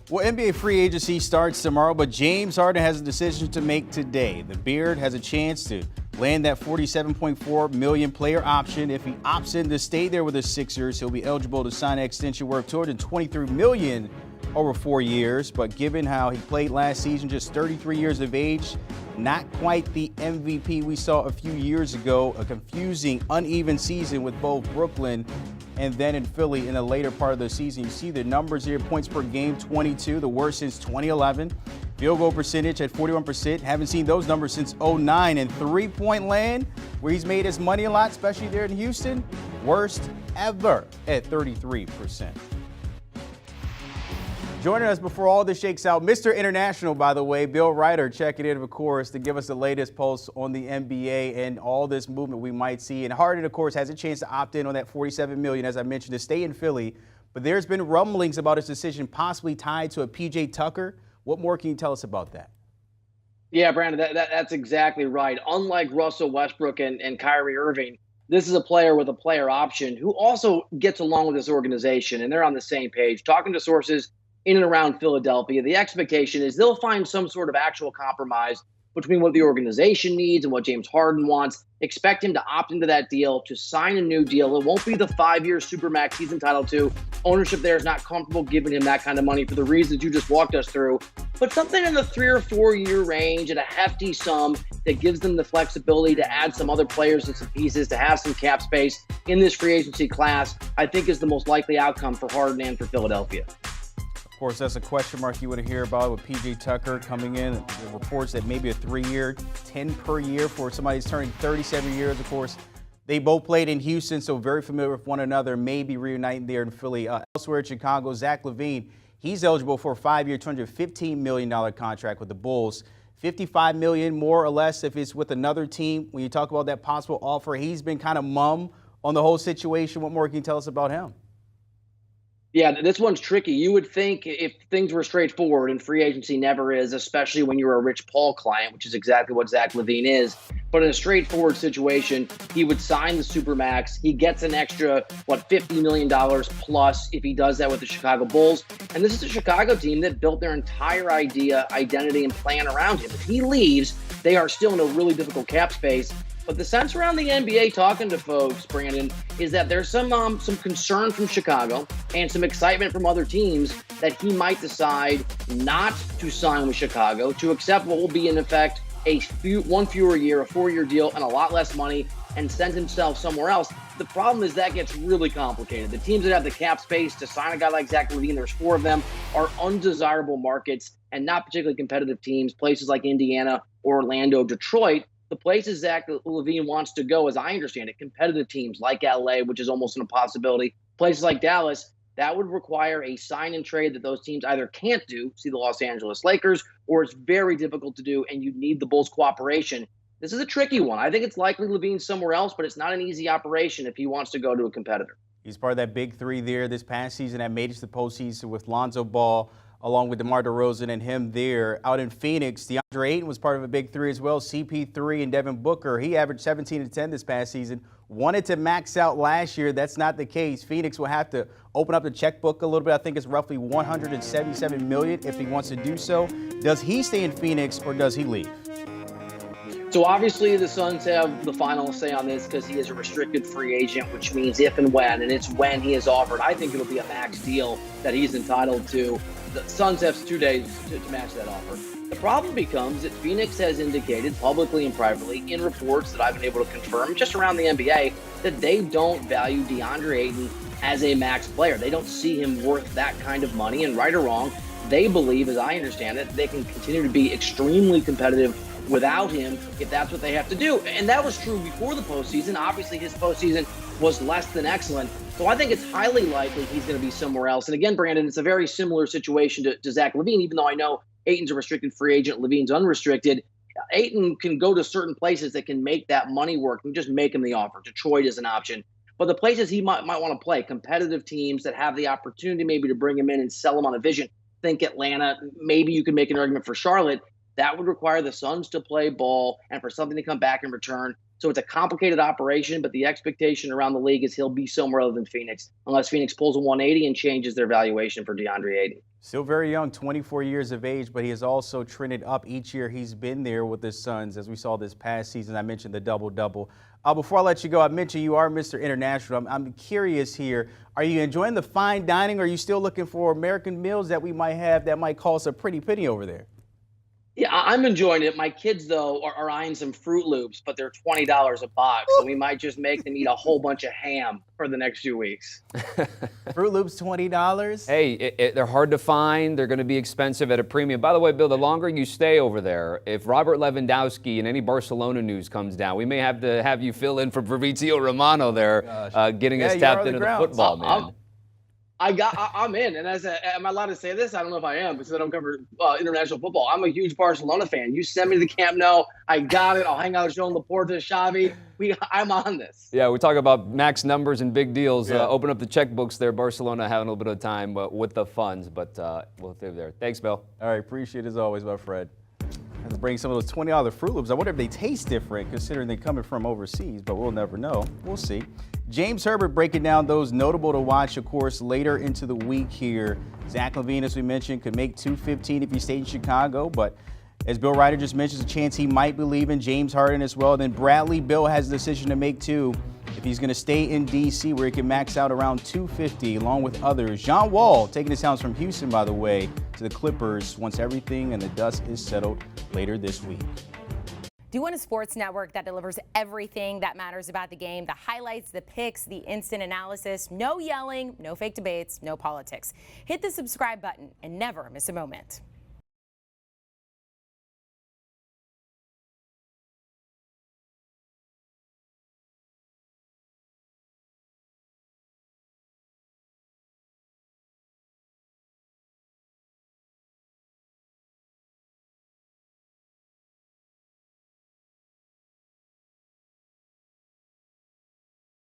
Well, NBA free agency starts tomorrow, but James Harden has a decision to make today. The Beard has a chance to land that $47.4 million player option. If he opts in to stay there with the Sixers, he'll be eligible to sign an extension worth $223 million over 4 years. But given how he played last season, just 33 years of age, not quite the MVP we saw a few years ago, a confusing, uneven season with both Brooklyn and then in Philly in the later part of the season. You see the numbers here, points per game, 22, the worst since 2011. Field goal percentage at 41%. Haven't seen those numbers since 09. And three-point land, where he's made his money a lot, especially there in Houston, worst ever at 33%. Joining us before all this shakes out, Mr. International, by the way, Bill Reiter, checking in, of course, to give us the latest pulse on the NBA and all this movement we might see. And Harden, of course, has a chance to opt in on that $47 million, as I mentioned, to stay in Philly. But there's been rumblings about his decision possibly tied to a P.J. Tucker. What more can you tell us about that? Yeah, Brandon, that's exactly right. Unlike Russell Westbrook and Kyrie Irving, this is a player with a player option who also gets along with this organization, and they're on the same page. Talking to sources in and around Philadelphia, the expectation is they'll find some sort of actual compromise between what the organization needs and what James Harden wants. Expect him to opt into that deal, to sign a new deal. It won't be the 5-year supermax he's entitled to. Ownership there is not comfortable giving him that kind of money for the reasons you just walked us through. But something in the 3 or 4 year range at a hefty sum that gives them the flexibility to add some other players and some pieces, to have some cap space in this free agency class, I think is the most likely outcome for Harden and for Philadelphia. Of course, that's a question mark you want to hear about with P.J. Tucker coming in. The reports that maybe a 3-year, 10 per year for somebody who's turning 37 years. Of course, they both played in Houston, so very familiar with one another, maybe reuniting there in Philly. Elsewhere in Chicago, Zach Levine, he's eligible for a 5-year, $215 million contract with the Bulls. $55 million more or less if it's with another team. When you talk about that possible offer, he's been kind of mum on the whole situation. What more can you tell us about him? Yeah, this one's tricky. You would think if things were straightforward, and free agency never is, especially when you're a Rich Paul client, which is exactly what Zach Levine is. But in a straightforward situation, he would sign the Supermax. He gets an extra, $50 million plus if he does that with the Chicago Bulls. And this is a Chicago team that built their entire identity, and plan around him. If he leaves, they are still in a really difficult cap space. But the sense around the NBA, talking to folks, Brandon, is that there's some concern from Chicago and some excitement from other teams that he might decide not to sign with Chicago, to accept what will be, in effect, one fewer year, a 4-year deal, and a lot less money, and send himself somewhere else. The problem is that gets really complicated. The teams that have the cap space to sign a guy like Zach Levine, there's 4 of them, are undesirable markets and not particularly competitive teams, places like Indiana, Orlando, Detroit. The places Zach Levine wants to go, as I understand it, competitive teams like LA, which is almost an impossibility, places like Dallas, that would require a sign and trade that those teams either can't do, see the Los Angeles Lakers, or it's very difficult to do, and you need the Bulls' cooperation. This is a tricky one. I think it's likely Levine's somewhere else, but it's not an easy operation if he wants to go to a competitor. He's part of that big 3 there this past season that made it to the postseason with Lonzo Ball, along with DeMar DeRozan and him there. Out in Phoenix, DeAndre Ayton was part of a big 3 as well. CP3 and Devin Booker. He averaged 17 and 10 this past season. Wanted to max out last year. That's not the case. Phoenix will have to open up the checkbook a little bit. I think it's roughly $177 million if he wants to do so. Does he stay in Phoenix or does he leave? So obviously the Suns have the final say on this because he is a restricted free agent, which means if and when, and it's when he is offered. I think it'll be a max deal that he's entitled to. The Suns have 2 days to match that offer. The problem becomes that Phoenix has indicated publicly and privately in reports that I've been able to confirm just around the NBA that they don't value DeAndre Ayton as a max player. They don't see him worth that kind of money. And right or wrong, they believe, as I understand it, they can continue to be extremely competitive without him if that's what they have to do. And that was true before the postseason. Obviously, his postseason was less than excellent. So I think it's highly likely he's going to be somewhere else. And again, Brandon, it's a very similar situation to Zach Levine, even though I know Ayton's a restricted free agent, Levine's unrestricted. Ayton can go to certain places that can make that money work and just make him the offer. Detroit is an option. But the places he might want to play, competitive teams that have the opportunity maybe to bring him in and sell him on a vision. Think Atlanta. Maybe you could make an argument for Charlotte. That would require the Suns to play ball and for something to come back in return. So it's a complicated operation, but the expectation around the league is he'll be somewhere other than Phoenix, unless Phoenix pulls a 180 and changes their valuation for DeAndre Ayton. Still very young, 24 years of age, but he has also trended up each year he's been there with the Suns, as we saw this past season. I mentioned the double-double. Before I let you go, I mentioned you are Mr. International. I'm curious here. Are you enjoying the fine dining, or are you still looking for American meals that we might have that might cost a pretty penny over there? Yeah, I'm enjoying it. My kids, though, are eyeing some Fruit Loops, but they're $20 a box. So we might just make them eat a whole bunch of ham for the next few weeks. Fruit Loops, $20? Hey, they're hard to find. They're going to be expensive at a premium. By the way, Bill, the longer you stay over there, if Robert Lewandowski and any Barcelona news comes down, we may have to have you fill in for Fabrizio Romano there, getting us tapped into the football, man. I'm in, and am I allowed to say this? I don't know if I am, because I don't cover international football. I'm a huge Barcelona fan. You send me to the Camp Nou, I got it. I'll hang out at Joan Laporta, Xavi. I'm on this. Yeah, we talk about max numbers and big deals. Open up the checkbooks there. Barcelona having a little bit of time with the funds, but we'll live there. Thanks, Bill. All right, appreciate it as always, my friend. Have to bring some of those $20 Fruit Loops. I wonder if they taste different, considering they're coming from overseas, but we'll never know. We'll see. James Herbert breaking down those notable to watch, of course, later into the week here. Zach Levine, as we mentioned, could make $215 if he stayed in Chicago, but as Bill Reiter just mentioned, there's a chance he might believe in James Harden as well. Then Bradley Beal has a decision to make too, if he's going to stay in D.C., where he can max out around $250 along with others. John Wall taking his talents from Houston, by the way, to the Clippers once everything and the dust is settled later this week. Do you want a sports network that delivers everything that matters about the game? The highlights, the picks, the instant analysis, no yelling, no fake debates, no politics. Hit the subscribe button and never miss a moment.